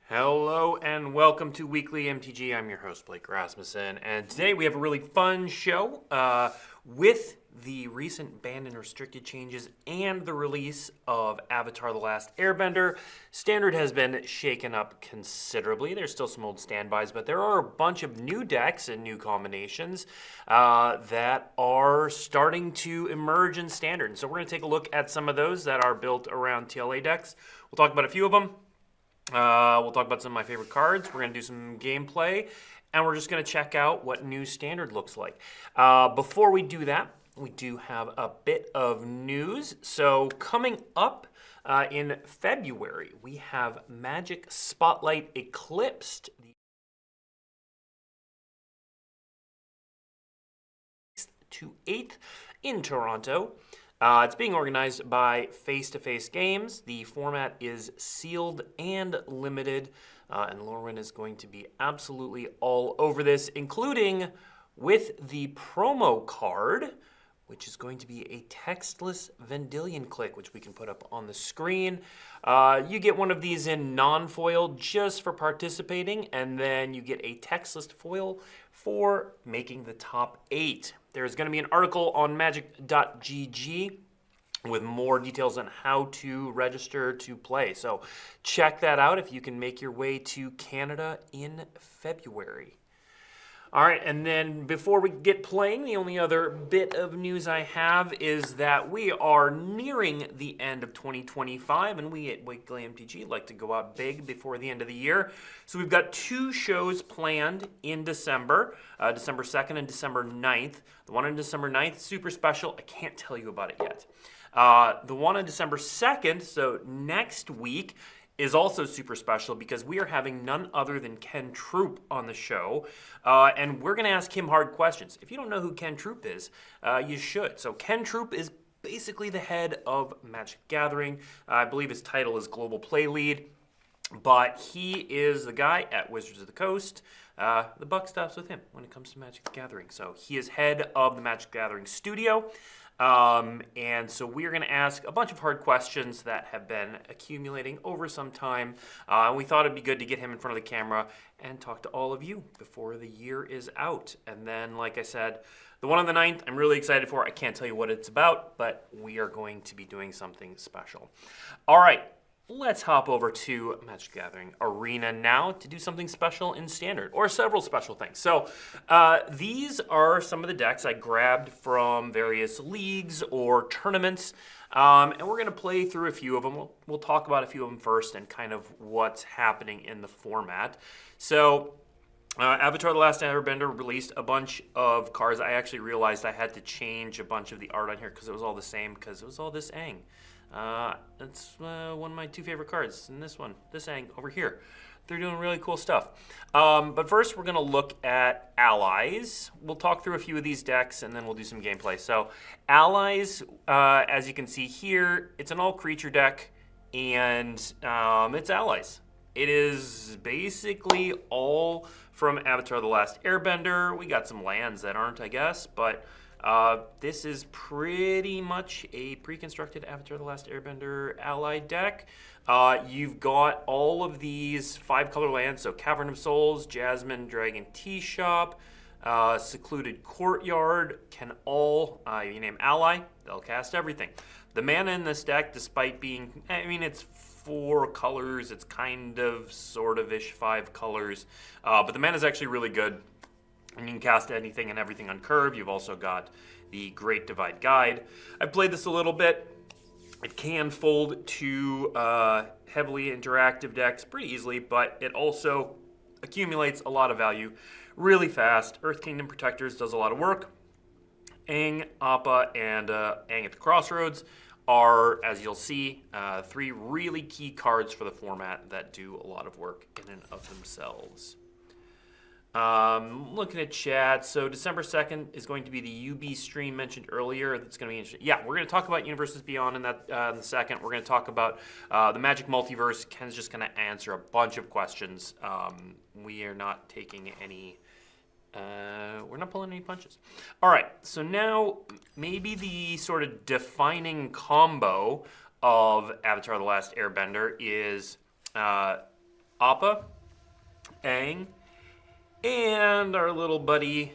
Hello and welcome to Weekly MTG. I'm your host, Blake Rasmussen, and today we have a really fun show with the recent banned and restricted changes and the release of Avatar: The Last Airbender. Standard has been shaken up considerably. There's still some old standbys, but there are a bunch of new decks and new combinations that are starting to emerge in Standard. And so we're going to take a look at some of those that are built around TLA decks. We'll talk about a few of them. We'll talk about some of my favorite cards. We're going to do some gameplay, and we're just going to check out what new Standard looks like. Before we do that, we do have a bit of news. So coming up in February, we have Magic Spotlight Eclipsed, the 6th to 8th in Toronto. It's being organized by Face-to-Face Games. The format is sealed and limited, and Lauren is going to be absolutely all over this, including with the promo card, which is going to be a textless Vendilion Click, which we can put up on the screen. You get one of these in non-foil just for participating, and then you get a textless foil for making the top 8. There's going to be an article on magic.gg with more details on how to register to play. So check that out if you can make your way to Canada in February. All right, and then before we get playing, the only other bit of news I have is that we are nearing the end of 2025, and we at WeeklyMTG like to go out big before the end of the year. So we've got 2 shows planned in December, December 2nd and December 9th. The one on December 9th, super special. I can't tell you about it yet. The one on December 2nd, so next week, is also super special because we are having none other than Ken Troop on the show, and we're going to ask him hard questions. If you don't know who Ken Troop is, you should. So Ken Troop is basically the head of Magic Gathering. I believe his title is Global Play Lead, but he is the guy at Wizards of the Coast. The buck stops with him when it comes to Magic Gathering. So he is head of the Magic Gathering studio. And so we're going to ask a bunch of hard questions that have been accumulating over some time. We thought it'd be good to get him in front of the camera and talk to all of you before the year is out. And then, like I said, the one on the 9th, I'm really excited for. I can't tell you what it's about, but we are going to be doing something special. All right. Let's hop over to Magic Gathering Arena now to do something special in Standard, or several special things. So these are some of the decks I grabbed from various leagues or tournaments, and we're going to play through a few of them. We'll talk about a few of them first and kind of what's happening in the format. So Avatar: The Last Airbender released a bunch of cards. I actually realized I had to change a bunch of the art on here because it was all the same, because it was all this Aang. That's one of my 2 favorite cards, and this one, this Aang over here. They're doing really cool stuff. But first, we're going to look at Allies. We'll talk through a few of these decks, and then we'll do some gameplay. So Allies, as you can see here, it's an all-creature deck, and it's Allies. It is basically all from Avatar: The Last Airbender. We got some lands that aren't, I guess, but this is pretty much a pre-constructed Avatar: The Last Airbender allied deck. You've got all of these 5-color lands, so Cavern of Souls, Jasmine, Dragon Tea Shop, Secluded Courtyard, can all, you name ally, they'll cast everything. The mana in this deck, despite being, I mean, it's 4 colors, it's kind of, sort of-ish 5 colors, but the mana is actually really good. And you can cast anything and everything on curve. You've also got the Great Divide Guide. I played this a little bit. It can fold to heavily interactive decks pretty easily, but it also accumulates a lot of value really fast. Earth Kingdom Protectors does a lot of work. Aang, Appa, and Aang at the Crossroads are, as you'll see, 3 really key cards for the format that do a lot of work in and of themselves. Looking at chat, so December 2nd is going to be the UB stream mentioned earlier. That's going to be interesting. Yeah, we're going to talk about Universes Beyond in that in the second. We're going to talk about the Magic Multiverse. Ken's just going to answer a bunch of questions. We are not taking any... we're not pulling any punches. All right, so now maybe the sort of defining combo of Avatar: The Last Airbender is Appa, Aang, and our little buddy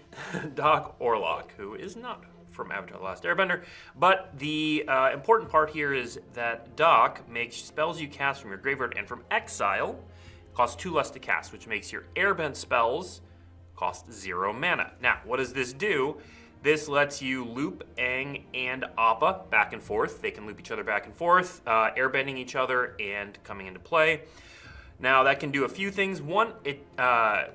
Doc Orlok, who is not from Avatar: The Last Airbender. But the important part here is that Doc makes spells you cast from your graveyard and from exile cost 2 less to cast, which makes your airbend spells cost 0 mana. Now, what does this do? This lets you loop Aang and Appa back and forth. They can loop each other back and forth, airbending each other and coming into play. Now, that can do a few things. One,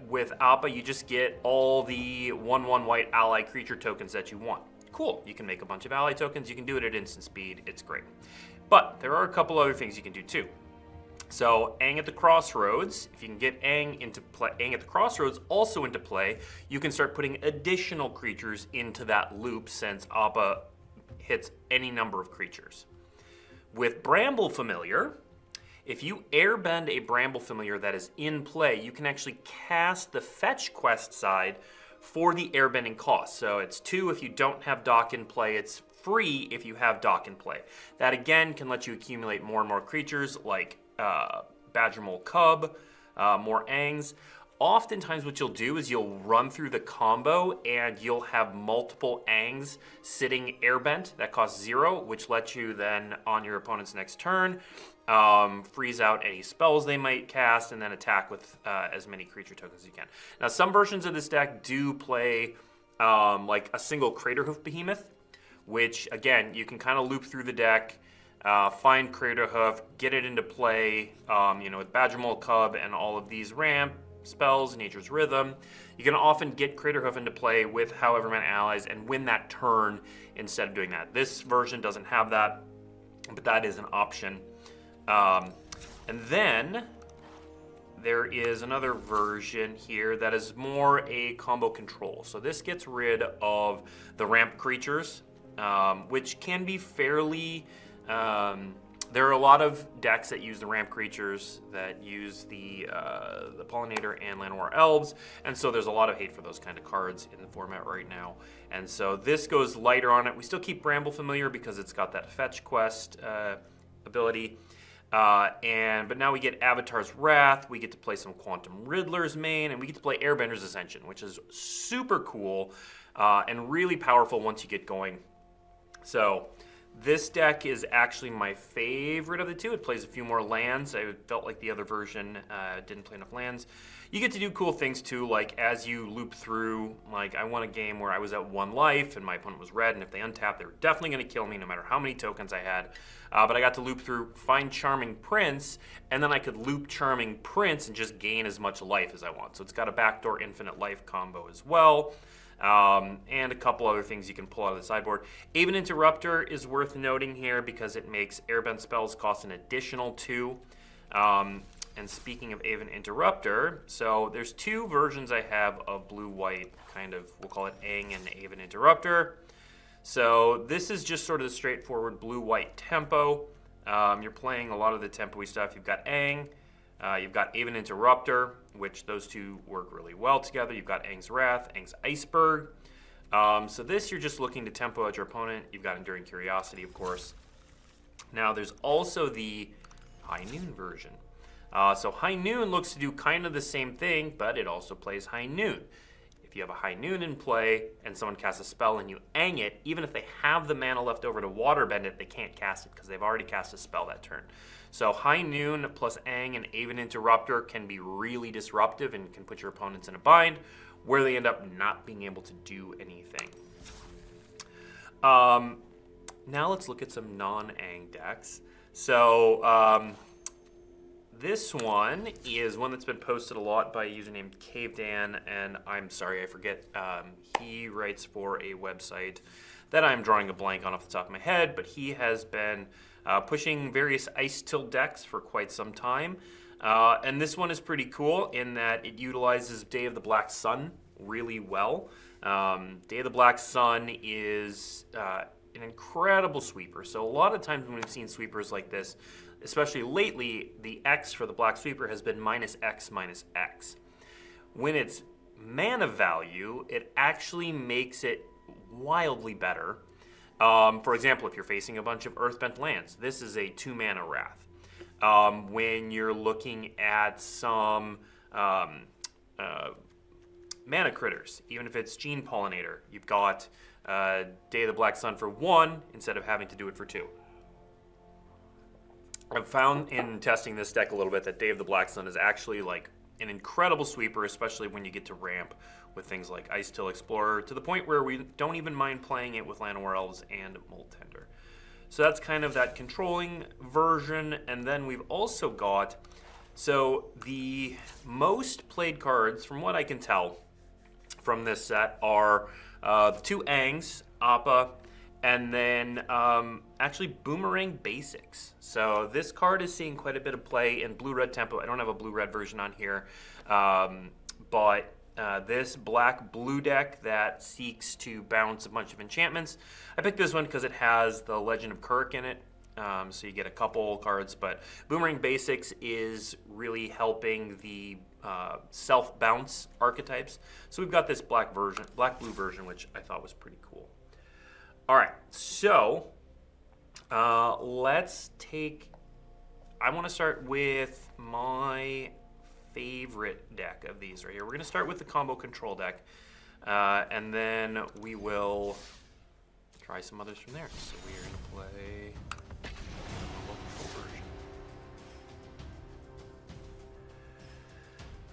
with Appa, you just get all the 1/1 white ally creature tokens that you want. Cool, you can make a bunch of ally tokens. You can do it at instant speed. It's great. But there are a couple other things you can do too. So Aang at the Crossroads, if you can get Aang at the Crossroads also into play, you can start putting additional creatures into that loop since Appa hits any number of creatures. With Bramble Familiar, if you airbend a Bramble Familiar that is in play, you can actually cast the fetch quest side for the airbending cost. So it's 2 if you don't have Doc in play, it's free if you have Doc in play. That again can let you accumulate more and more creatures like Badgermole Cub, more Aangs. Oftentimes what you'll do is you'll run through the combo and you'll have multiple Aangs sitting airbent that cost 0, which lets you then on your opponent's next turn freeze out any spells they might cast and then attack with as many creature tokens as you can. Now some versions of this deck do play like a single Craterhoof Behemoth, which again you can kind of loop through the deck, find Craterhoof, get it into play, with Badgermole Cub and all of these ramp spells, Nature's Rhythm. You can often get Craterhoof into play with however many allies and win that turn instead of doing that. This version doesn't have that, but that is an option. And then there is another version here that is more a combo control. So this gets rid of the ramp creatures, which can be fairly... there are a lot of decks that use the ramp creatures, that use the Pollinator and Llanowar Elves, and so there's a lot of hate for those kind of cards in the format right now. And so this goes lighter on it. We still keep Bramble Familiar because it's got that fetch quest ability. But now we get Avatar's Wrath, we get to play some Quantum Riddler's main, and we get to play Airbender's Ascension, which is super cool and really powerful once you get going. So this deck is actually my favorite of the two. It plays a few more lands. I felt like the other version didn't play enough lands. You get to do cool things too, like as you loop through, like I won a game where I was at 1 life and my opponent was red, and if they untapped, they were definitely going to kill me no matter how many tokens I had. But I got to loop through, find Charming Prince, and then I could loop Charming Prince and just gain as much life as I want. So it's got a backdoor infinite life combo as well. And a couple other things you can pull out of the sideboard. Aven Interrupter is worth noting here because it makes airbend spells cost an additional 2. And speaking of Aven Interrupter, so there's 2 versions I have of blue-white, kind of, we'll call it Aang and Aven Interrupter. So this is just sort of the straightforward blue-white tempo. You're playing a lot of the tempo-y stuff. You've got Aang, you've got Aven Interrupter, which those two work really well together. You've got Aang's Wrath, Aang's Iceberg. So this, you're just looking to tempo out your opponent. You've got Enduring Curiosity, of course. Now, there's also the High Noon version. So High Noon looks to do kind of the same thing, but it also plays High Noon. If you have a High Noon in play and someone casts a spell and you Aang it, even if they have the mana left over to waterbend it, they can't cast it because they've already cast a spell that turn. So High Noon plus Aang and Aven Interrupter can be really disruptive and can put your opponents in a bind where they end up not being able to do anything. Now let's look at some non-Aang decks. So this one is one that's been posted a lot by a user named CaveDan, and I'm sorry, I forget. He writes for a website that I'm drawing a blank on off the top of my head, but he has been pushing various Ice Tilt decks for quite some time. And this one is pretty cool in that it utilizes Day of the Black Sun really well. Day of the Black Sun is an incredible sweeper. So a lot of times when we've seen sweepers like this, especially lately, the X for the Black Sweeper has been -X/-X. When it's mana value, it actually makes it wildly better. For example, if you're facing a bunch of Earthbent lands, this is a 2-mana Wrath. when you're looking at some mana critters, even if it's Gene Pollinator. You've got Day of the Black Sun for 1 instead of having to do it for 2. I've found in testing this deck a little bit that Day of the Black Sun is actually like an incredible sweeper, especially when you get to ramp with things like Ice Till Explorer, to the point where we don't even mind playing it with Llanowar Elves and Mold Tender. So that's kind of that controlling version. And then we've also got, so the most played cards, from what I can tell from this set, are the 2 Angs, Appa, and then actually Boomerang Basics. So this card is seeing quite a bit of play in Blue-Red Tempo. I don't have a Blue-Red version on here, but this black-blue deck that seeks to bounce a bunch of enchantments. I picked this one because it has the Legend of Kirk in it, so you get a couple cards, but Boomerang Basics is really helping the self-bounce archetypes. So we've got this black-blue version, which I thought was pretty cool. All right, so let's take, I want to start with my favorite deck of these right here. We're going to start with the combo control deck, and then we will try some others from there. So we are going to play combo control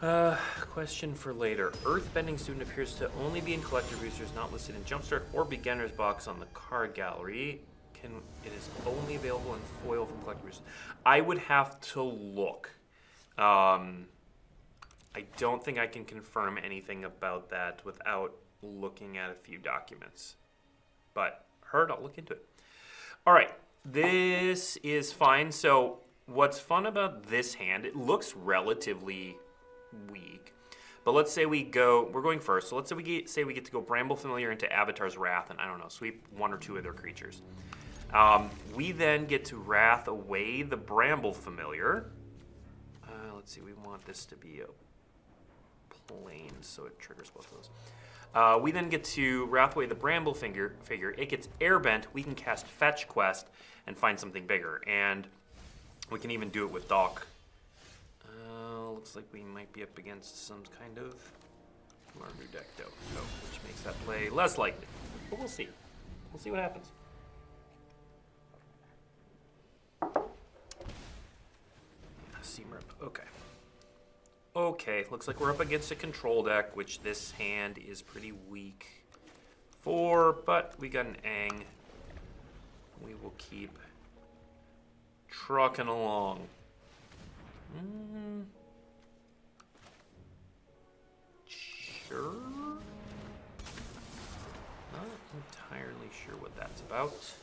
version. Question for later. Earthbending Student appears to only be in collector boosters not listed in Jumpstart or Beginner's Box on the card gallery. It is only available in foil from collector boosters. I would have to look. I don't think I can confirm anything about that without looking at a few documents. But heard, I'll look into it. All right, this is fine. So what's fun about this hand, it looks relatively weak. But let's say we're going first. So let's say we get to go Bramble Familiar into Avatar's Wrath and, I don't know, sweep 1 or 2 of their creatures. We then get to Wrath away the Bramble Familiar. Let's see, we want this to be a plane, so it triggers both of those. We then get to Wrath away the Bramble figure. It gets airbent. We can cast Fetch Quest and find something bigger. And we can even do it with Dock. Looks like we might be up against some kind of Mardu deck, though, which makes that play less likely. But we'll see. We'll see what happens. Okay. Okay, looks like we're up against a control deck, which this hand is pretty weak for, but we got an Ang. We will keep trucking along. Sure. Not entirely sure what that's about.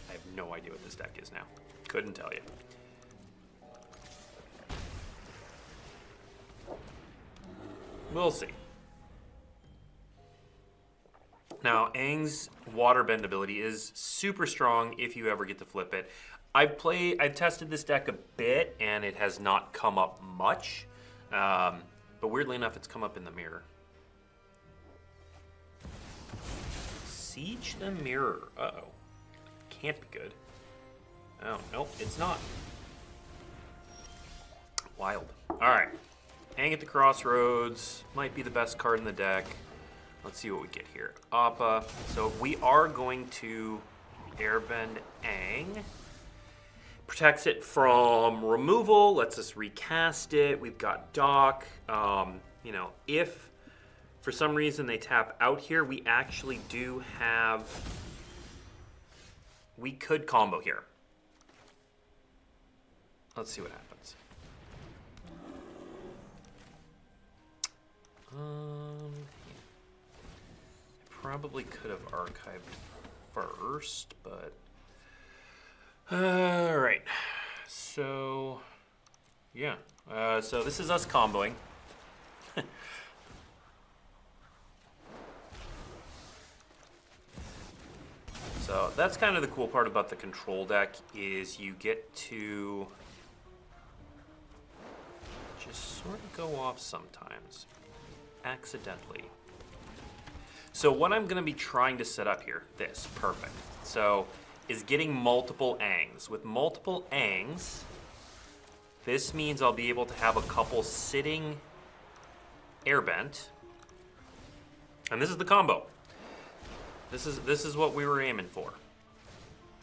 I have no idea what this deck is now. Couldn't tell you. We'll see. Now, Aang's water bend ability is super strong if you ever get to flip it. I've tested this deck a bit, and it has not come up much. But weirdly enough, it's come up in the mirror. Siege the Mirror. Uh-oh. Can't be good. Oh, nope, it's not. Wild. All right. Hang at the Crossroads. Might be the best card in the deck. Let's see what we get here. Appa. So we are going to airbend Aang. Protects it from removal. Lets us recast it. We've got Dock. You know, if for some reason they tap out here, we actually do have... We could combo here. Let's see what happens. I probably could have archived first, but... Alright. So... Yeah. So this is us comboing. So that's kind of the cool part about the control deck is you get to just sort of go off sometimes, accidentally. So what I'm going to be trying to set up here, perfect. So is getting multiple Angs. With multiple Angs, this means I'll be able to have a couple sitting Airbent. And this is the combo. This is what we were aiming for.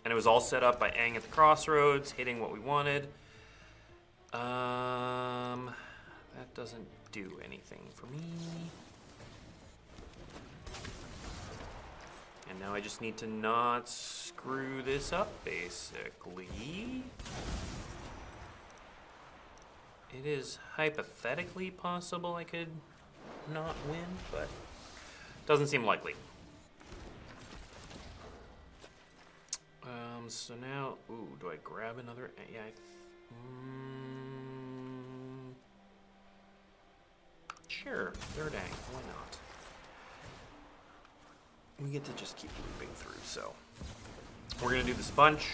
And it was all set up by Aang at the crossroads, hitting what we wanted. That doesn't do anything for me. And now I just need to not screw this up, basically. It is hypothetically possible I could not win, but doesn't seem likely. So now, ooh, do I grab another? Yeah, sure, third Ang, why not? We get to just keep looping through, so. We're gonna do the sponge.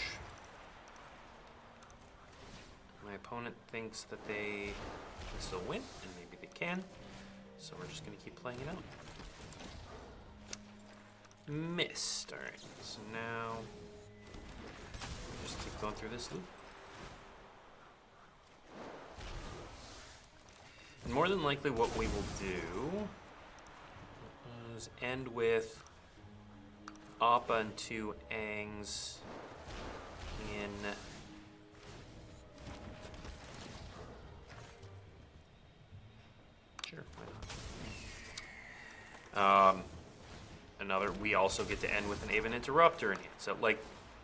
My opponent thinks that they can still win, and maybe they can. So we're just gonna keep playing it out. Missed, all right, so now, just keep going through this loop. And more than likely what we will do is end with Appa and 2 Angs in sure, why not? We also get to end with an Aven Interrupter in hand. So like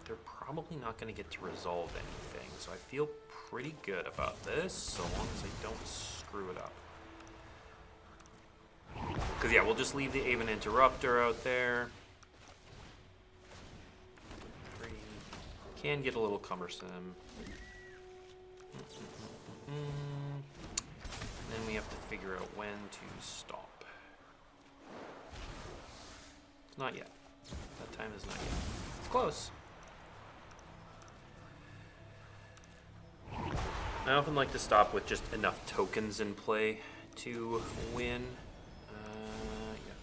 they're probably not going to get to resolve anything. So I feel pretty good about this, so long as I don't screw it up. Because yeah, we'll just leave the Aven Interrupter out there. 3 can get a little cumbersome. Then we have to figure out when to stop. It's not yet. That time is not yet. It's close. I often like to stop with just enough tokens in play to win. Yeah,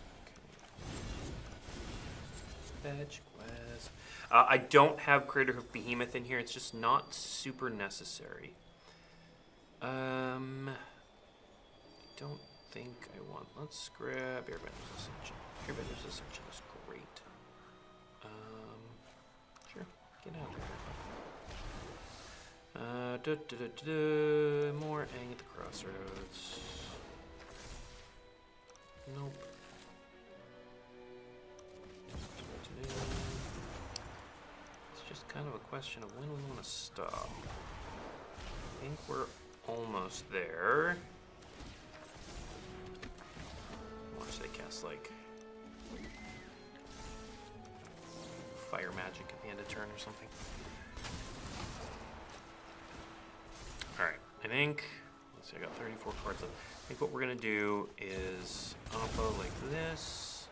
okay. Fetch quest. I don't have Crater of Behemoth in here. It's just not super necessary. Don't think I want. Let's grab Airbender's Ascension. Airbender's Ascension is great. Sure, get out there. More Aang at the crossroads. Nope. It's just kind of a question of when we want to stop. I think we're almost there. Watch they cast like fire magic at the end of turn or something. Alright, I think, let's see, I got 34 cards left. I think what we're going to do is Appa like this.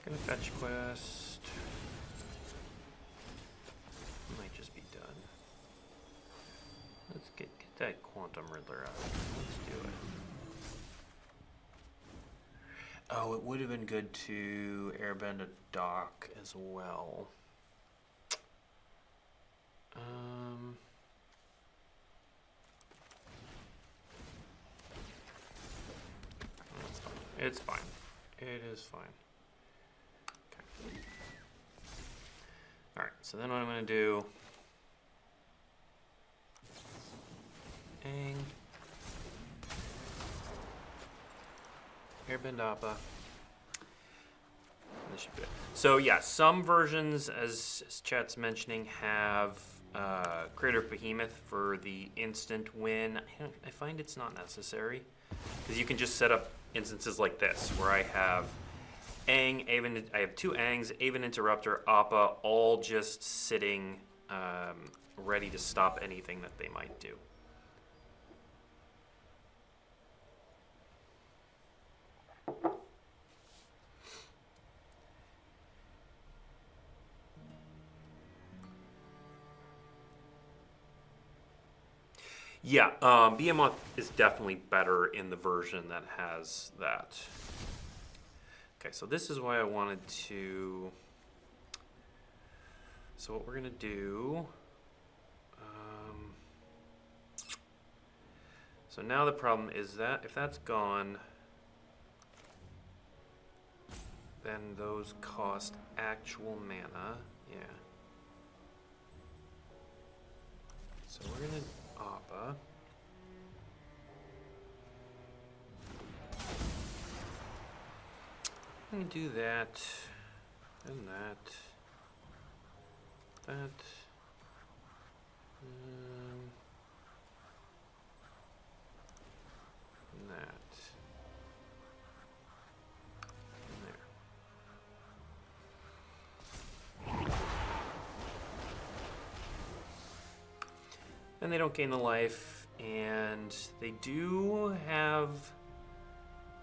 Gonna fetch quest. Might just be done. Let's get that Quantum Riddler out. Let's do it. Oh, it would have been good to airbend a dock as well. It's fine. It's fine. It is fine. Okay. All right. So then what I'm going to do. Aang. Airbend Appa. This should be it. So yeah, some versions, as chat's mentioning, have Crater of Behemoth for the instant win. I find it's not necessary because you can just set up instances like this where I have Aang, Aven, I have 2 Aangs, Aven Interrupter, Appa, all just sitting ready to stop anything that they might do. Yeah, Behemoth is definitely better in the version that has that. Okay, so this is why I wanted to... So what we're going to do... So now the problem is that if that's gone, then those cost actual mana. Yeah. So we're going to Appa. I'm going to do that, and that, that, and that, and there. And they don't gain the life, and they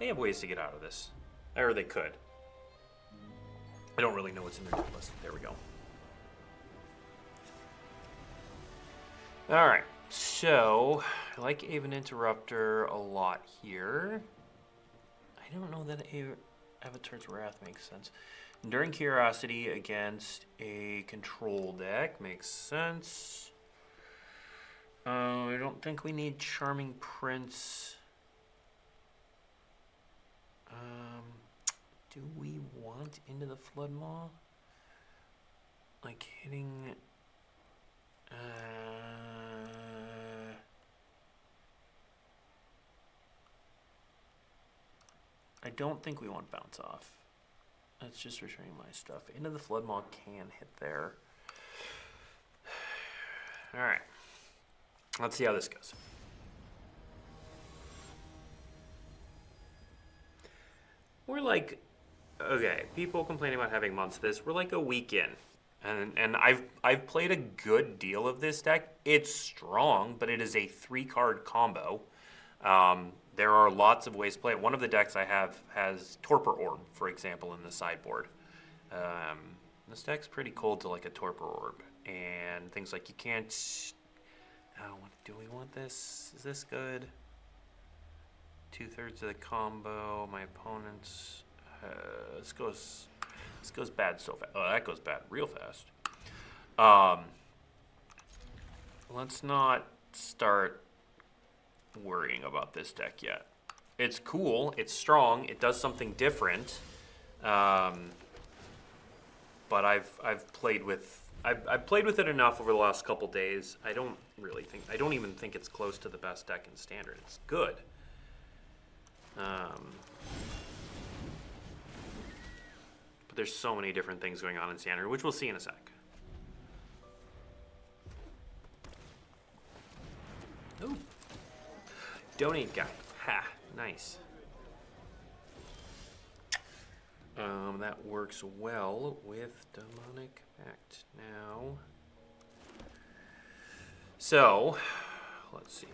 have ways to get out of this. Or they could. I don't really know what's in their deck list. There we go. Alright, so I like Aven Interrupter a lot here. I don't know that Avatar's Wrath makes sense. Enduring Curiosity against a control deck makes sense. I don't think we need Charming Prince. Do we want Into the Floodmaw? Like hitting... I don't think we want Bounce Off. That's just returning my stuff. Into the Floodmaw can hit there. Alright. Let's see how this goes. We're like, okay, people complaining about having months of this. We're like a week in. And I've played a good deal of this deck. It's strong, but it is a 3-card combo. There are lots of ways to play it. One of the decks I have has Torpor Orb, for example, in the sideboard. This deck's pretty cold to like a Torpor Orb. And things like you can't... do we want this? Is this good? 2/3 of the combo. My opponent's... This goes bad so fast. Oh, that goes bad real fast. Let's not start worrying about this deck yet. It's cool. It's strong. It does something different. But I've played with it enough over the last couple days. I don't even think it's close to the best deck in Standard. It's good. But there's so many different things going on in Standard, which we'll see in a sec. Ooh. Donate guy. Ha, nice. That works well with Demonic Pact now. So, let's see.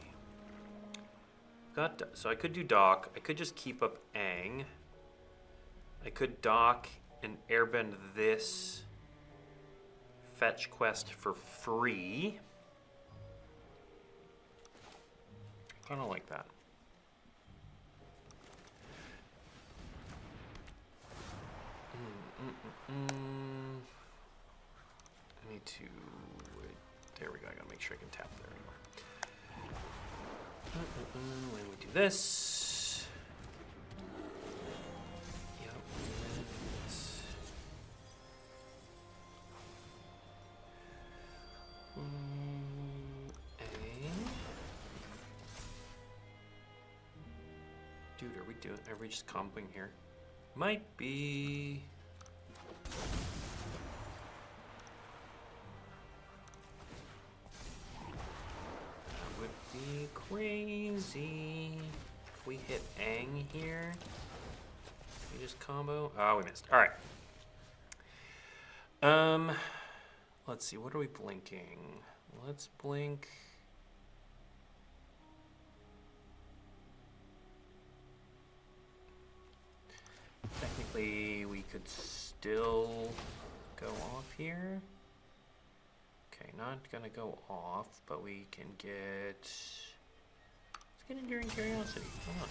So I could do Dock. I could just keep up Aang. I could Dock and airbend this fetch quest for free. I kind of like that. I need to... There we go. I gotta make sure I can tap. There we go. When we do this... Yep. This. Dude, are we just comboing here? Might be... That would be crazy. If we hit Aang here, we just combo. Oh, we missed. All right. Let's see. What are we blinking? Let's blink. Technically, we could still go off here. Okay, not gonna go off, but we can get get Enduring Curiosity. Hold on.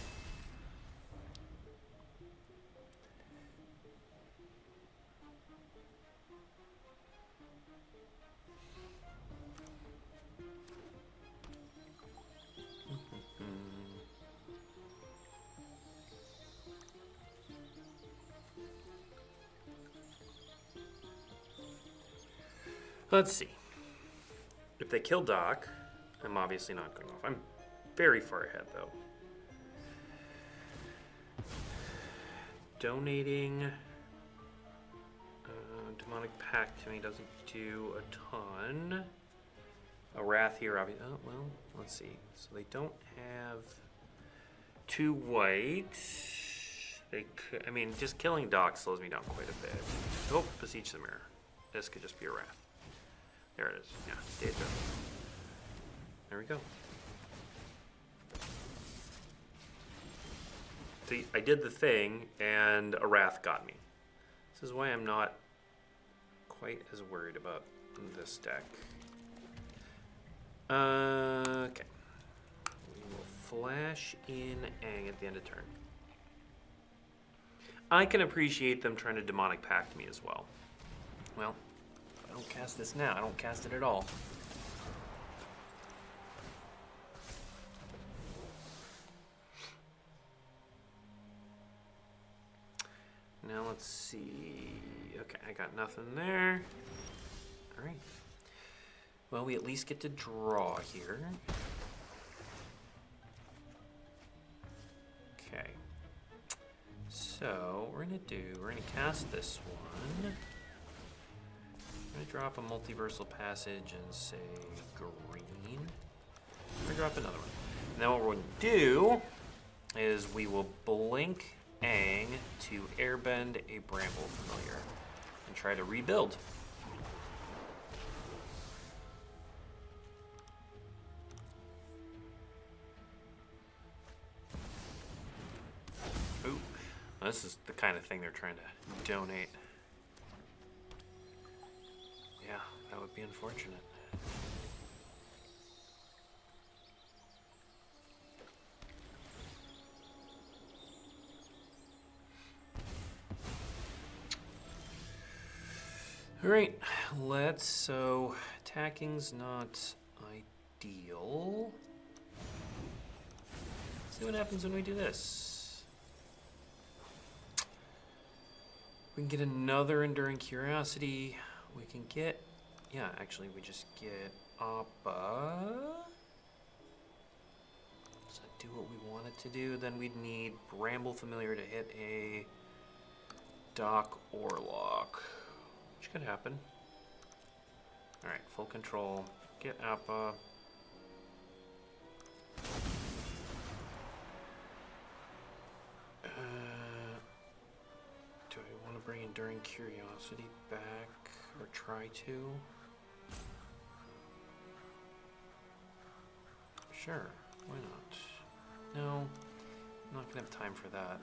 Let's see. If they kill Doc, I'm obviously not going off. I'm very far ahead, though. Donating Demonic Pact to me doesn't do a ton. A Wrath here, obviously. Oh, well, let's see. So they don't have 2 white. They could, I mean, just killing Doc slows me down quite a bit. Oh, Beseech the Mirror. This could just be a Wrath. There it is. Yeah, Daedra. There we go. See, I did the thing, and a Wrath got me. This is why I'm not quite as worried about this deck. Okay. We will flash in Aang at the end of turn. I can appreciate them trying to Demonic Pact me as well. Well, I don't cast this now. I don't cast it at all. Now let's see. Okay, I got nothing there. All right. Well, we at least get to draw here. Okay. So we're gonna cast this one. I'm going to drop a Multiversal Passage and say green. I'm going to drop another one. And then what we're going to do is we will blink Aang to airbend a Bramble Familiar and try to rebuild. Ooh, this is the kind of thing they're trying to donate. Yeah, that would be unfortunate. All right, so attacking's not ideal. Let's see what happens when we do this. We can get another Enduring Curiosity. We can get, yeah, actually we just get Appa. Does that do what we want it to do? Then we'd need Bramble Familiar to hit a Doc Orlock, which could happen. All right, full control, get Appa. Do I want to bring Enduring Curiosity back? Or try to? Sure, why not? No, I'm not gonna have time for that.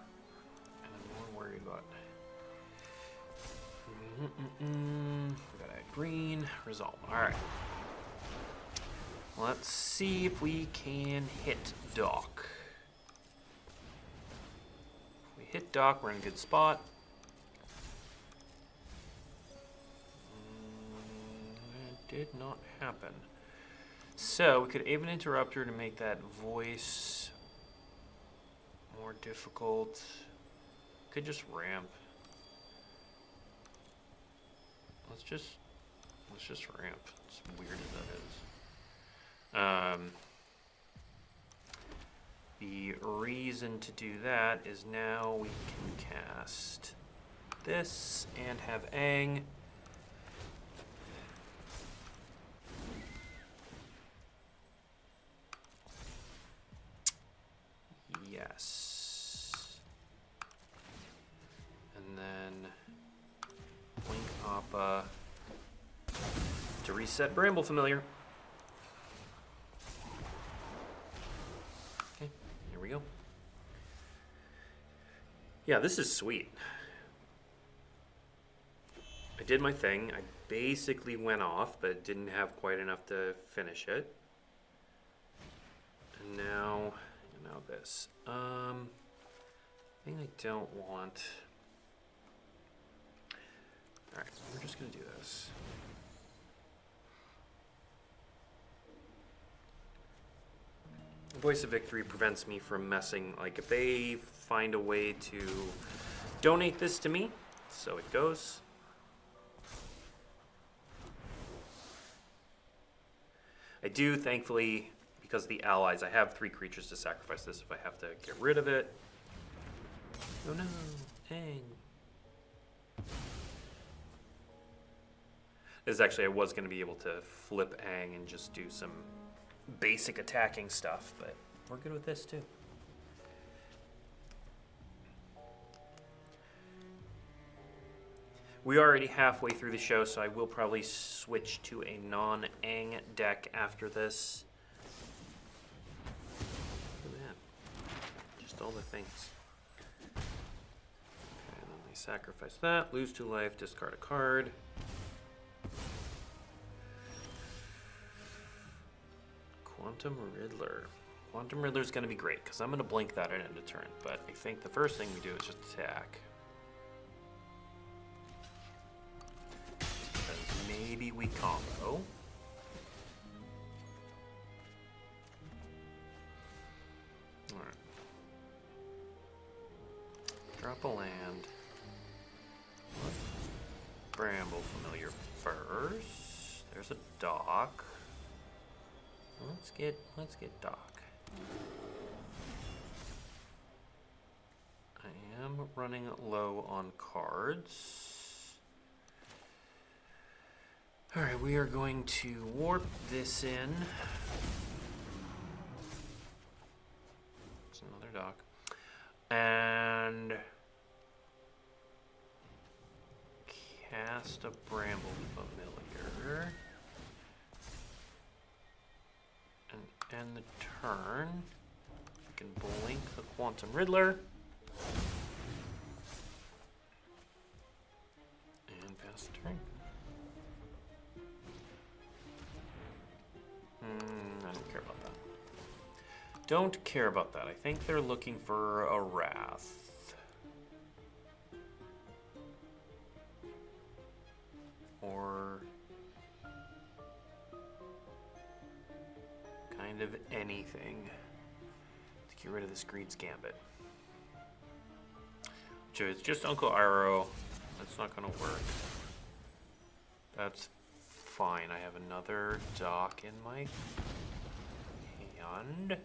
And I'm more worried about we gotta add green, resolve. Alright. Let's see if we can hit Doc. If we hit Doc, we're in a good spot. Did not happen. So we could Aven Interrupter to make that voice more difficult. Could just ramp. Let's just ramp. As weird as that is. The reason to do that is now we can cast this and have Aang. Yes. And then blink Appa to reset Bramble Familiar. Okay, here we go. Yeah, this is sweet. I did my thing. I basically went off, but didn't have quite enough to finish it. And now Now this. Thing I don't want. All right, we're just gonna do this. Voice of Victory prevents me from messing. Like, if they find a way to donate this to me, so it goes. I do, thankfully, because of the allies, I have 3 creatures to sacrifice this if I have to get rid of it. Oh no, dang. This is actually, I was going to be able to flip Aang and just do some basic attacking stuff, but we're good with this too. We are already halfway through the show, so I will probably switch to a non-Aang deck after this. Look at that. Just all the things. Okay, and then they sacrifice that, lose 2 life, discard a card. Quantum Riddler. Quantum Riddler's going to be great, because I'm going to blink that at end of turn, but I think the first thing we do is just attack. Maybe we combo. Alright. Drop a land. Bramble Familiar first. There's a dock. Let's get dock. I am running low on cards. Alright, we are going to warp this in. It's another dock. And cast a Bramble Familiar. And end the turn. We can blink the Quantum Riddler. And pass the turn. I don't care about that. Don't care about that. I think they're looking for a Wrath. Or kind of anything to get rid of this Greed's Gambit. Which is just Uncle Iroh. That's not going to work. That's fine. I have another dock in my hand.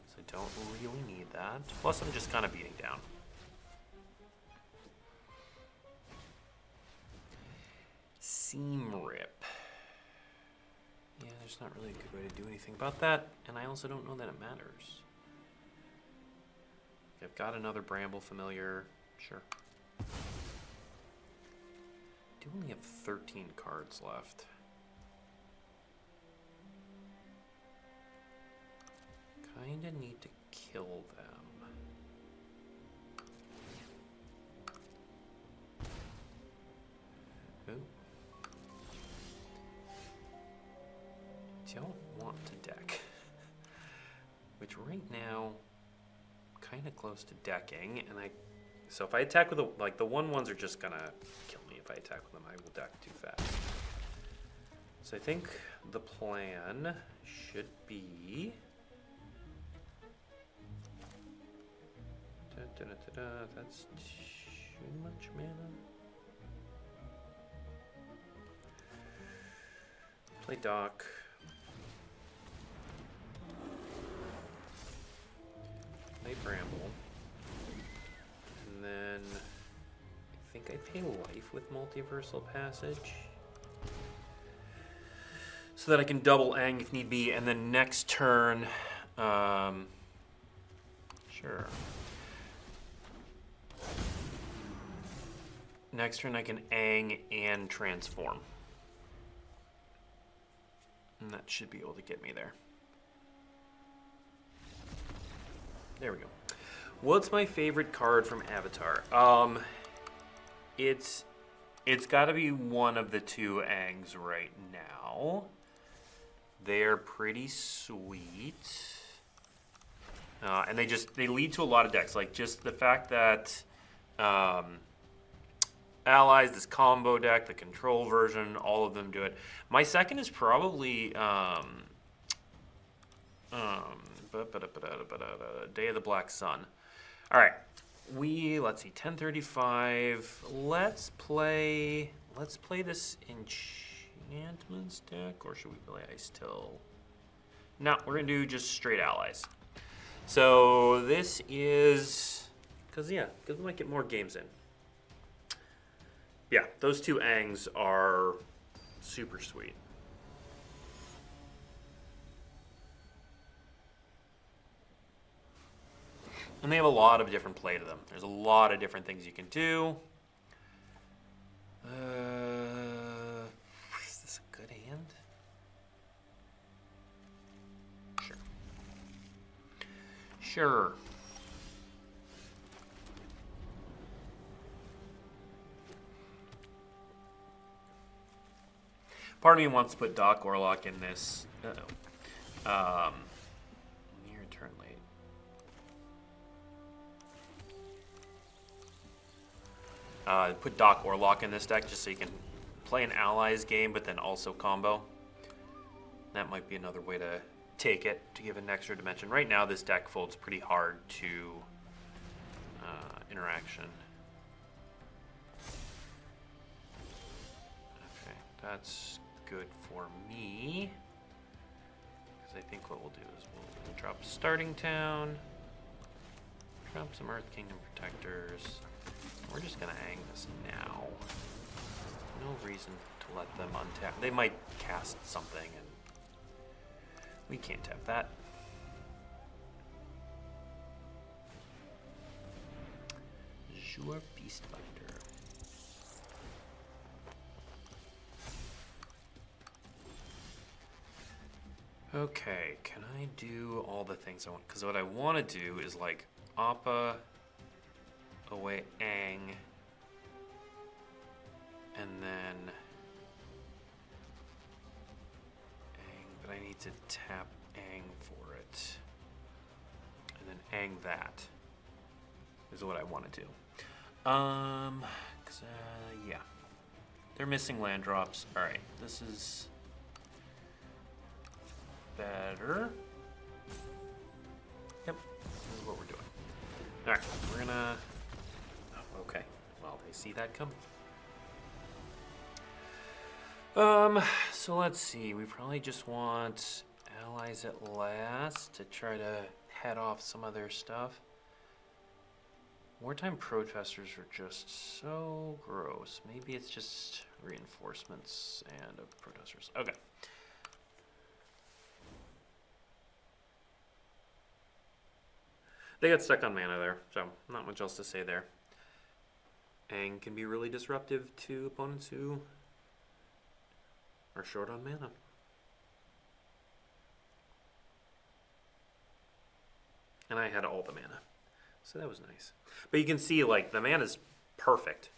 So I don't really need that. Plus I'm just kind of beating down. Seam Rip. Yeah, there's not really a good way to do anything about that. And I also don't know that it matters. I've got another Bramble Familiar. Sure. I do only have 13 cards left. Kinda need to kill them. Ooh. Don't want to deck. Which right now, kinda close to decking, and so if I attack with the 1/1s are just gonna kill me. If I attack with them, I will deck too fast. So I think the plan should be that's too much mana. Play dock. Play Bramble. And then I think I pay life with Multiversal Passage. So that I can double Aang if need be, and then next turn, sure. Next turn I can Aang and transform. And that should be able to get me there. There we go. What's my favorite card from Avatar? It's got to be one of the 2 Aangs right now. They're pretty sweet. And they lead to a lot of decks. Like just the fact that Allies, this combo deck, the control version, all of them do it. My second is probably Day of the Black Sun. All right, let's see, 1035. Let's play this enchantments deck, or should we play Ice Till? No, we're gonna do just straight Allies. So this is because we might get more games in. Yeah, those two Angs are super sweet. And they have a lot of different play to them. There's a lot of different things you can do. Is this a good hand? Sure. Sure. Part of me wants to put Doc Orlock in this. Uh-oh. Near turn late. Put Doc Orlock in this deck just so you can play an Allies game, but then also combo. That might be another way to take it, to give it an extra dimension. Right now, this deck folds pretty hard to interaction. Okay, that's good for me. Because I think what we'll do is we'll drop Starting Town, drop some Earth Kingdom Protectors. We're just gonna hang this now. No reason to let them untap. They might cast something and we can't tap that. Azure Beastbinder. Okay, can I do all the things I want? Because what I want to do is like Appa, away Ang, and then Ang, but I need to tap Ang for it, and then Ang that is what I want to do. Yeah, they're missing land drops. All right, this is better. Yep, this is what we're doing. All right, we're gonna. Okay, well, they see that coming. So let's see. We probably just want Allies at last to try to head off some other stuff. Wartime protesters are just so gross. Maybe it's just reinforcements and protesters. Okay. They got stuck on mana there, so not much else to say there. Ang can be really disruptive to opponents who are short on mana. And I had all the mana, so that was nice. But you can see, like, the mana's perfect.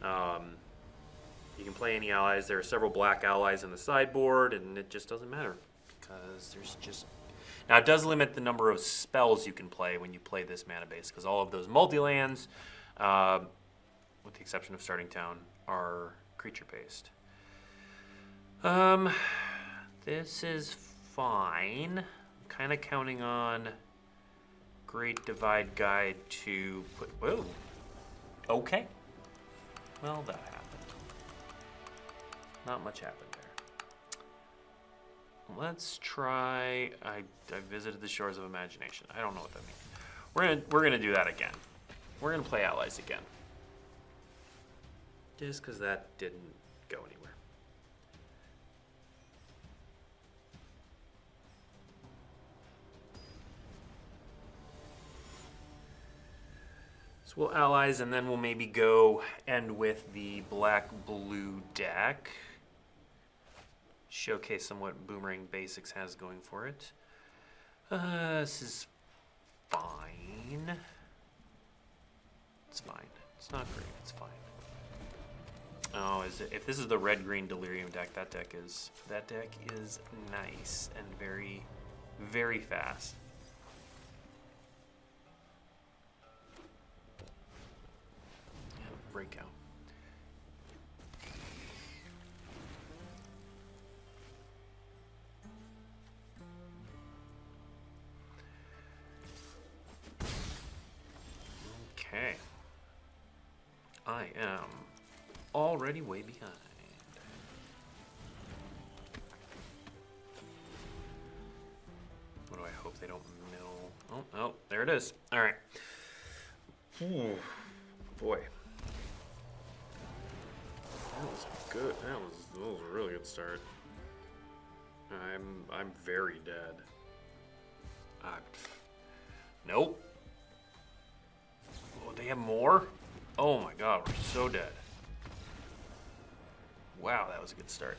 You can play any allies. There are several black allies in the sideboard, and it just doesn't matter because there's just... Now, it does limit the number of spells you can play when you play this mana base, because all of those multi-lands, with the exception of Starting Town, are creature-based. This is fine. I'm kind of counting on Great Divide Guide to put... Whoa. Okay. Well, that happened. Not much happened there. Let's try... I visited the Shores of Imagination. I don't know what that means. We're gonna do that again. We're gonna play Allies again. Just because that didn't go anywhere. So we'll Allies, and then we'll maybe go end with the black-blue deck. Showcase somewhat Boomerang Basics has going for it. This is fine. It's fine. It's not great. It's fine. Oh, is it? If this is the red-green Delirium deck, that deck is nice and very, very fast. breakout. Okay. I am already way behind. What do I hope they don't mill? Oh, there it is. All right. Ooh, boy. That was good. That was a really good start. I'm very dead. Nope. Oh, they have more? Oh my god, we're so dead. Wow, that was a good start.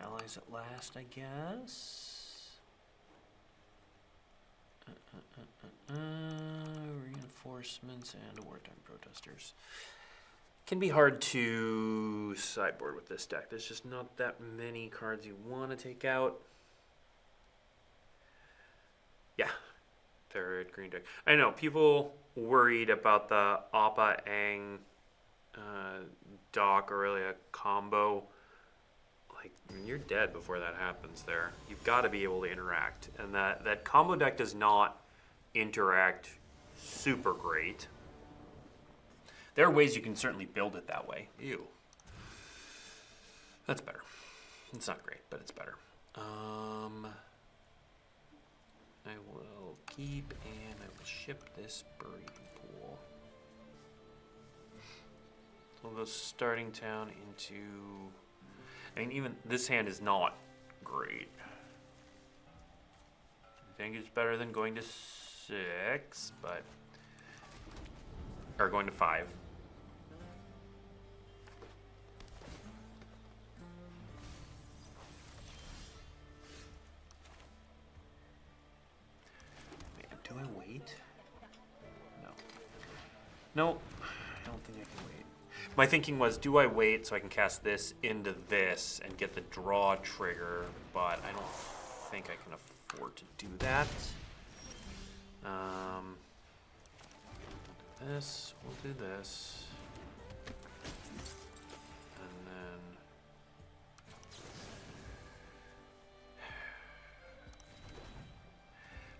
Allies at last, I guess. Reinforcements and wartime protesters. Can be hard to sideboard with this deck. There's just not that many cards you want to take out. Yeah, third green deck. I know people worried about the Appa Aang Doc Aurelia combo. Like, you're dead before that happens there. You've got to be able to interact. And that combo deck does not interact super great. There are ways you can certainly build it that way. Ew. That's better. It's not great, but it's better. I will keep and I will ship this breeding pool. We'll go starting town into... I mean, even this hand is not great. I think it's better than going to 6, but... Or going to 5. Do I wait? No. Nope. I don't think I can wait. My thinking was, do I wait so I can cast this into this and get the draw trigger, but I don't think I can afford to do that. This, we'll do this. And then...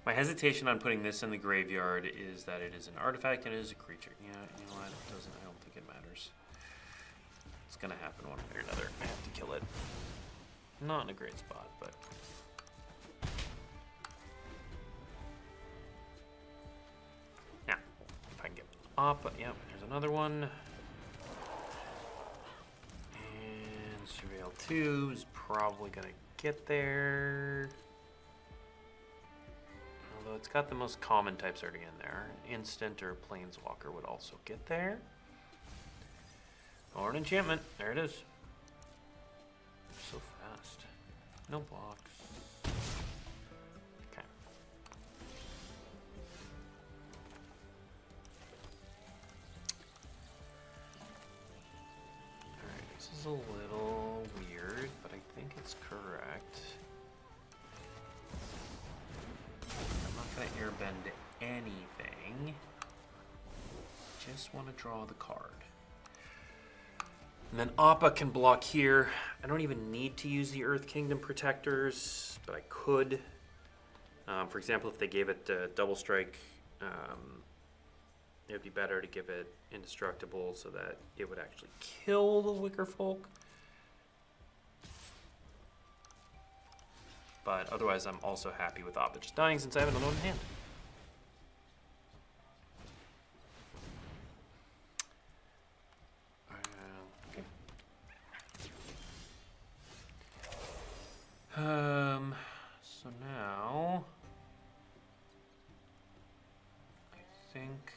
My hesitation on putting this in the graveyard is that it is an artifact and it is a creature. Yeah, you know what? It doesn't. I don't think it matters. It's gonna happen one way or another. I have to kill it. Not in a great spot, but. Yeah, if I can get up. Yep, there's another one. And Surveil 2 is probably gonna get there. Although it's got the most common types already in there. Instant or Planeswalker would also get there. Or an enchantment. There it is. So fast. No blocks. Okay. Alright, this is a little weird, but I think it's correct. I'm not going to airbend anything. Just want to draw the card. And then Appa can block here. I don't even need to use the Earth Kingdom Protectors, but I could. For example, if they gave it double strike, it would be better to give it indestructible so that it would actually kill the Wicker Folk. But otherwise, I'm also happy with Appa just dying since I have another one in hand. So now I think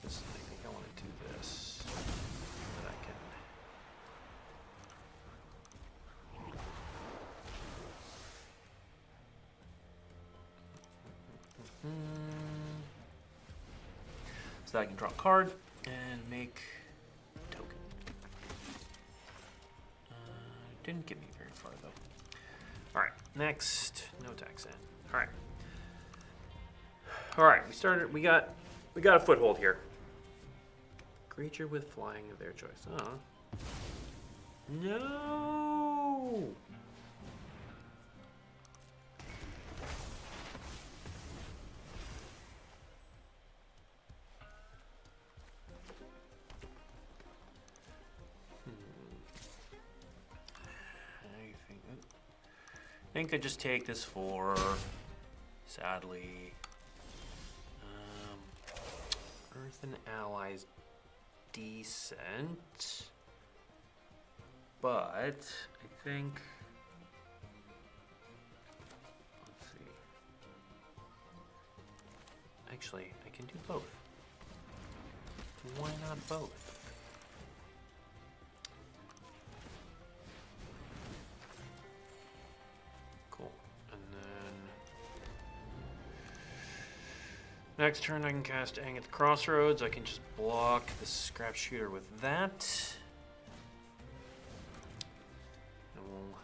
this. I think I want to do this so that I can. So that I can draw a card and make token. Didn't get me very far, though. All right, next. No attacks in. All right. All right, we started. We got a foothold here. Creature with flying of their choice. No. I think I just take this for, sadly, Earth and Allies decent, but I think, let's see, actually I can do both. Why not both? Next turn I can cast Aang at the Crossroads. I can just block the Scrap Shooter with that. And we'll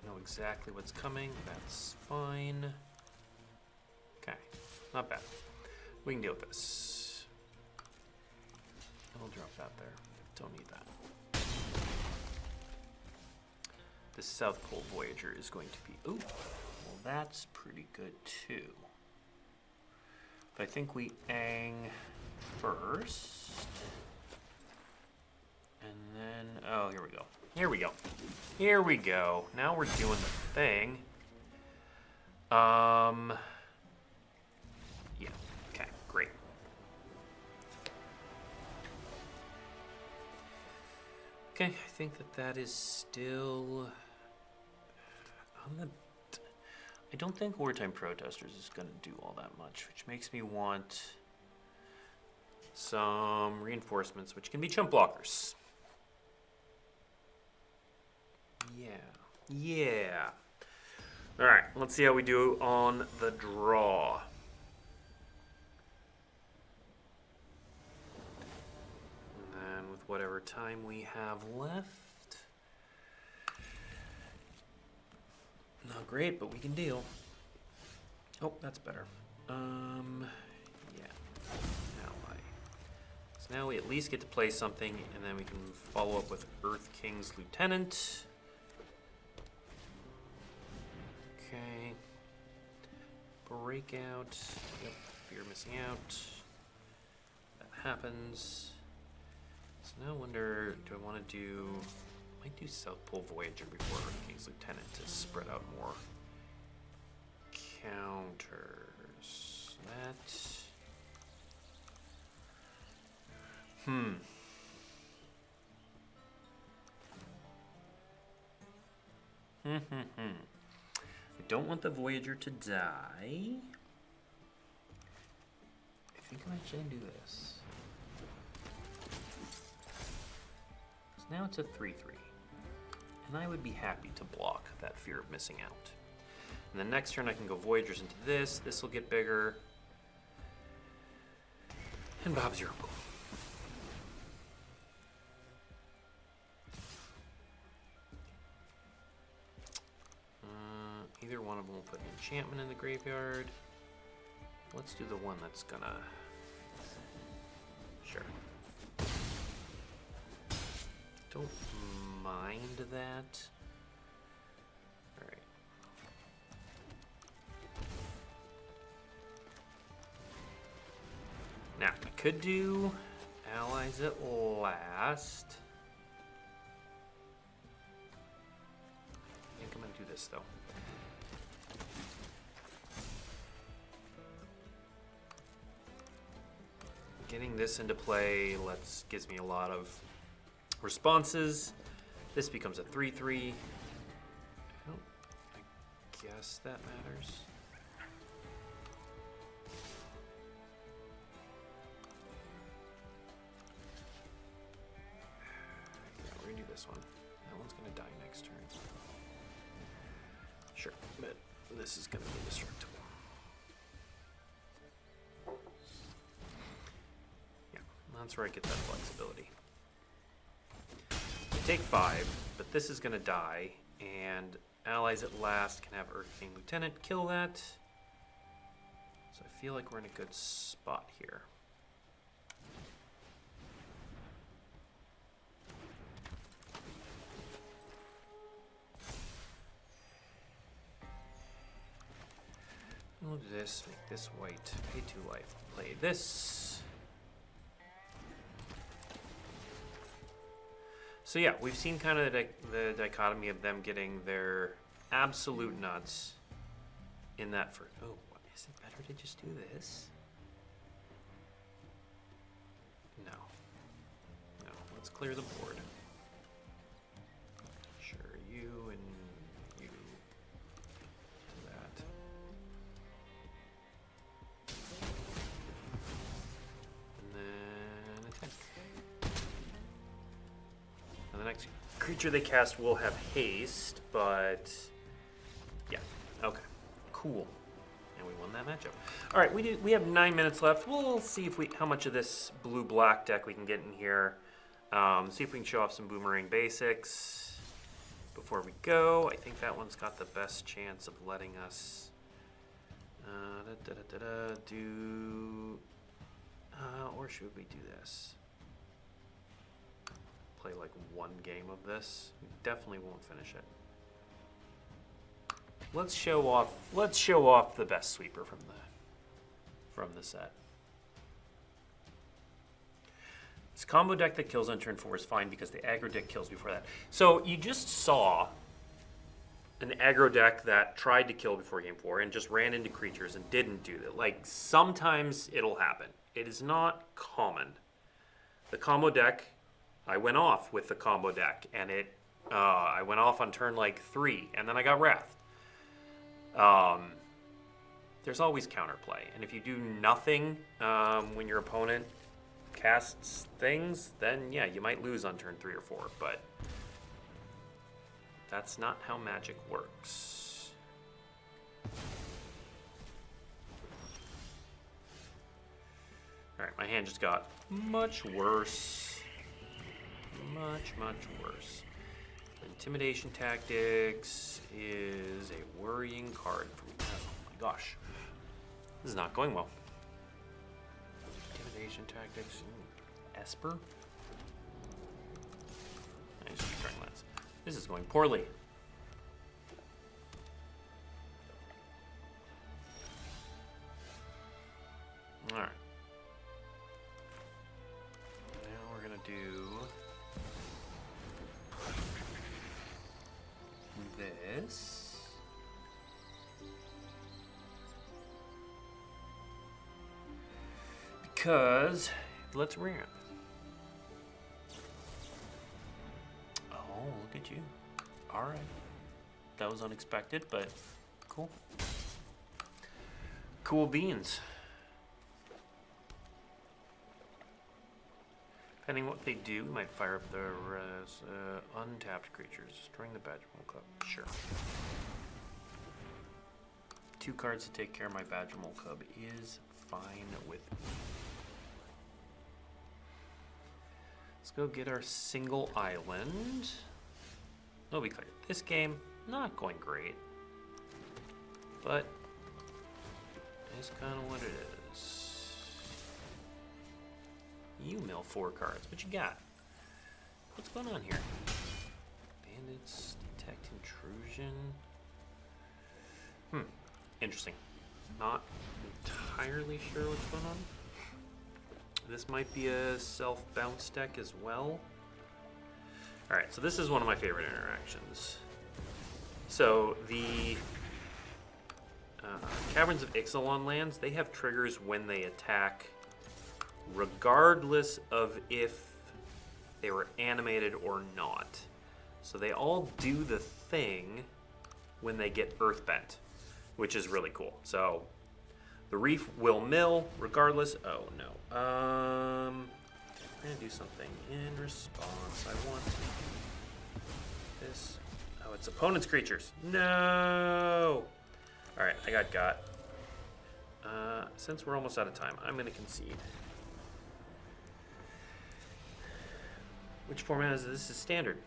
know exactly what's coming. That's fine. Okay, not bad. We can deal with this. I'll drop that there. Don't need that. The South Pole Voyager is going to be... Ooh, well that's pretty good too. But I think we Aang first. And then, oh, here we go. Here we go. Here we go. Now we're doing the thing. Yeah, okay, great. Okay, I think that is still on the... I don't think Wartime Protesters is going to do all that much, which makes me want some reinforcements, which can be chump blockers. Yeah. All right, let's see how we do on the draw. And then with whatever time we have left. Not great, but we can deal. Oh, that's better. Yeah. Ally. So now we at least get to play something, and then we can follow up with Earth King's Lieutenant. Okay. Breakout. Yep, fear of missing out. That happens. So now I wonder, do I want to do... I might do South Pole Voyager before Earth King's Lieutenant to spread out more counters. I don't want the Voyager to die. I think I'm actually gonna do this. So now it's a 3/3. And I would be happy to block that fear of missing out. And the next turn I can go Voyagers into this. This will get bigger. And Bob's your uncle. Either one of them will put an enchantment in the graveyard. Let's do the one that's gonna... Sure. Don't mind that. All right. Now, I could do Allies at last. I think I'm gonna do this though. Getting this into play gives me a lot of responses. This becomes a 3/3. Oh, I guess that matters. Yeah, we're gonna do this one. That one's gonna die next turn. Sure, but this is gonna be destructible. Yeah, that's where I get that flexibility. Take 5, but this is going to die, And allies at last can have Earth King Lieutenant kill that. So I feel like we're in a good spot here. We'll do this, make this white, pay 2 life, play this. So yeah, we've seen kind of the dichotomy of them getting their absolute nuts in that first. Oh, what, is it better to just do this? No. No, let's clear the board. Sure, you and you do that. And then attack. Now the next creature they cast will have haste, but yeah, okay, cool. And we won that matchup. All right, we have 9 minutes left. We'll see if how much of this blue-black deck we can get in here. See if we can show off some Boomerang basics before we go. I think that one's got the best chance of letting us do, or should we do this? Play like 1 game of this. We definitely won't finish it. Let's show off the best sweeper from the set. This combo deck that kills on turn 4 is fine because the aggro deck kills before that. So you just saw an aggro deck that tried to kill before game 4 and just ran into creatures and didn't do that. Like, sometimes it'll happen. It is not common. The combo deck, I went off with the combo deck, and I went off on turn like 3, and then I got wrathed. There's always counterplay, and if you do nothing when your opponent casts things, then yeah, you might lose on turn 3 or 4, but that's not how Magic works. Alright, my hand just got much worse. Much, much worse. Intimidation Tactics is a worrying card for me. Oh my gosh. This is not going well. Intimidation Tactics. Esper? Nice Strong Lance. This is going poorly. Alright. Now we're going to do this. Because let's ramp. Oh, look at you. All right. That was unexpected, but cool. Cool beans. Depending what they do, we might fire up their untapped creatures, destroying the Badgermole Club. Sure. 2 cards to take care of my Badgermole Club is fine with me. Let's go get our single island. It'll be clear. This game, not going great, but it's kind of what it is. You mill 4 cards. What you got? What's going on here? Bandits, detect intrusion. Interesting. Not entirely sure what's going on. This might be a self-bounce deck as well. Alright, so this is one of my favorite interactions. So the Caverns of Ixalan lands, they have triggers when they attack, regardless of if they were animated or not. So they all do the thing when they get Earthbent, which is really cool. So the Reef will mill regardless. Oh no. I'm gonna do something in response. I want this. Oh, it's opponent's creatures. No. All right, I got. Since we're almost out of time, I'm gonna concede. Which format is this? This is standard.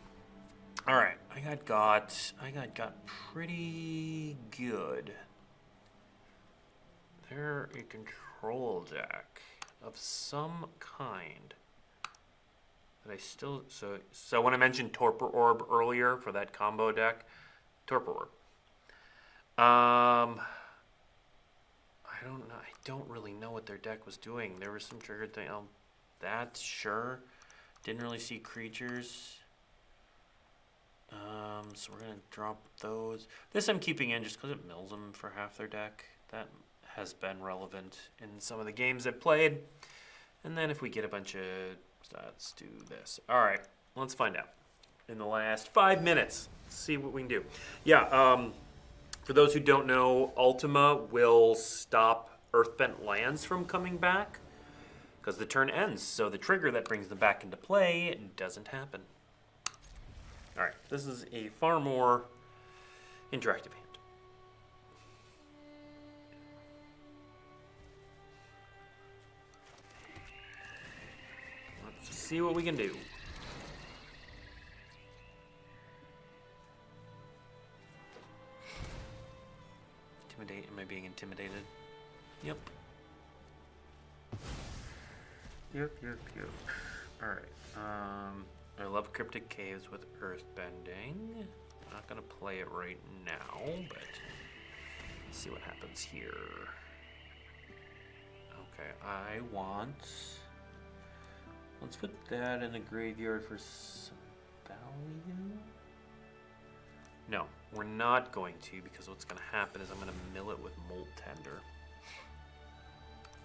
All right, I got pretty good. They're a control deck of some kind. That I still so when I mentioned Torpor Orb earlier for that combo deck, Torpor Orb. I don't know. I don't really know what their deck was doing. There was some triggered thing. That's sure. Didn't really see creatures. So we're gonna drop those. This I'm keeping in just because it mills them for half their deck. That has been relevant in some of the games I've played. And then if we get a bunch of, let's do this. All right, let's find out. In the last 5 minutes, let's see what we can do. Yeah. For those who don't know, Ultima will stop Earthbent lands from coming back because the turn ends. So the trigger that brings them back into play doesn't happen. All right, this is a far more interactive hand. Let's see what we can do. Am I being intimidated? Yep. Yep. All right. I love Cryptic Caves with Earthbending. Not gonna play it right now, but let's see what happens here. Okay, I want. Let's put that in the graveyard for some value. No, we're not going to, because what's going to happen is I'm going to mill it with Molt Tender.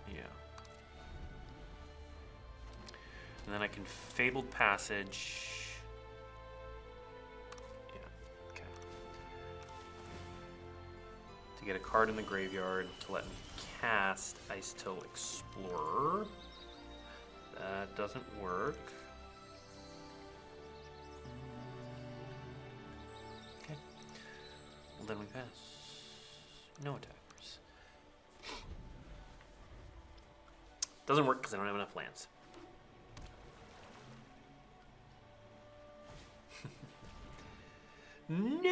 Yeah. And then I can Fabled Passage. Yeah, okay. To get a card in the graveyard to let me cast Ice Till Explorer. That doesn't work. Well, then we pass. No attackers. Doesn't work because I don't have enough lands. No!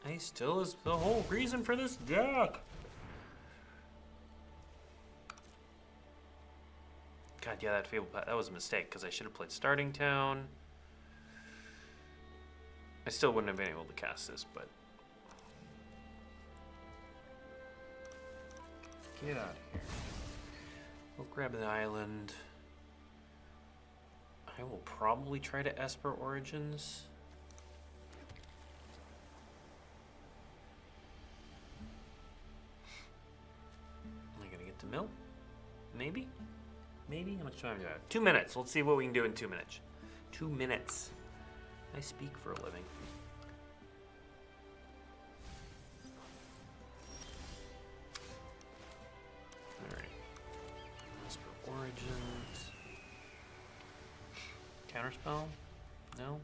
Ice still is the whole reason for this deck. God, yeah, that was a mistake because I should have played Starting Town. I still wouldn't have been able to cast this, but get out of here. We'll grab the island. I will probably try to Esper Origins. Am I gonna get to mill? Maybe? Maybe? How much time do I have? 2 minutes. Let's see what we can do in 2 minutes. 2 minutes. I speak for a living. Alright. Esper Origins. Counterspell? No?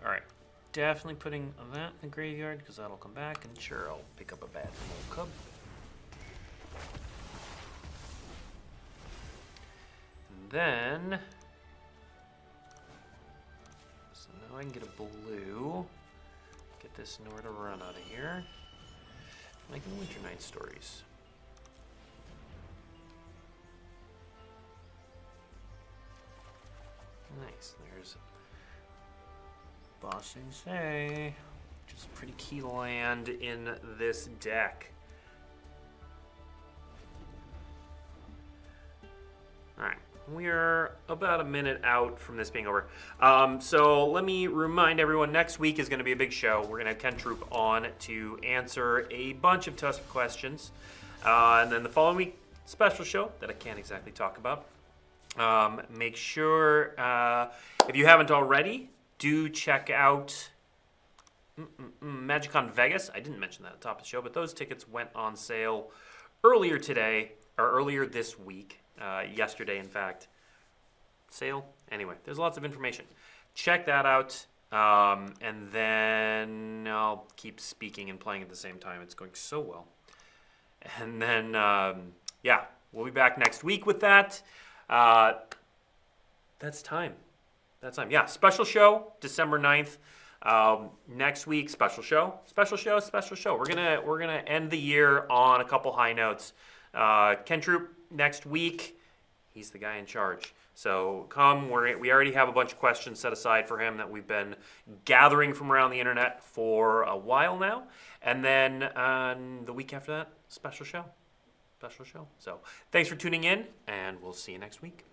Alright. Definitely putting that in the graveyard because that'll come back, and sure, I'll pick up a bad Mole Cub. And then I can get a blue, get this Nord to run out of here. Making Winter Night Stories. Nice, there's Bossing Say, which is a pretty key land in this deck. Alright. We're about a minute out from this being over. So let me remind everyone, next week is going to be a big show. We're going to have Ken Troop on to answer a bunch of tough questions. And then the following week, special show that I can't exactly talk about. Make sure, if you haven't already, do check out MagicCon Vegas. I didn't mention that at the top of the show, but those tickets went on sale earlier today, or earlier this week. Yesterday, in fact. Sale? Anyway, there's lots of information. Check that out, and then I'll keep speaking and playing at the same time. It's going so well. And then, yeah, we'll be back next week with that. That's time. That time. Yeah, special show, December 9th. Next week, special show. We're gonna end the year on a couple high notes. Ken Troop next week. He's the guy in charge. So come. We already have a bunch of questions set aside for him that we've been gathering from around the internet for a while now. And then the week after that, special show. So thanks for tuning in, and we'll see you next week.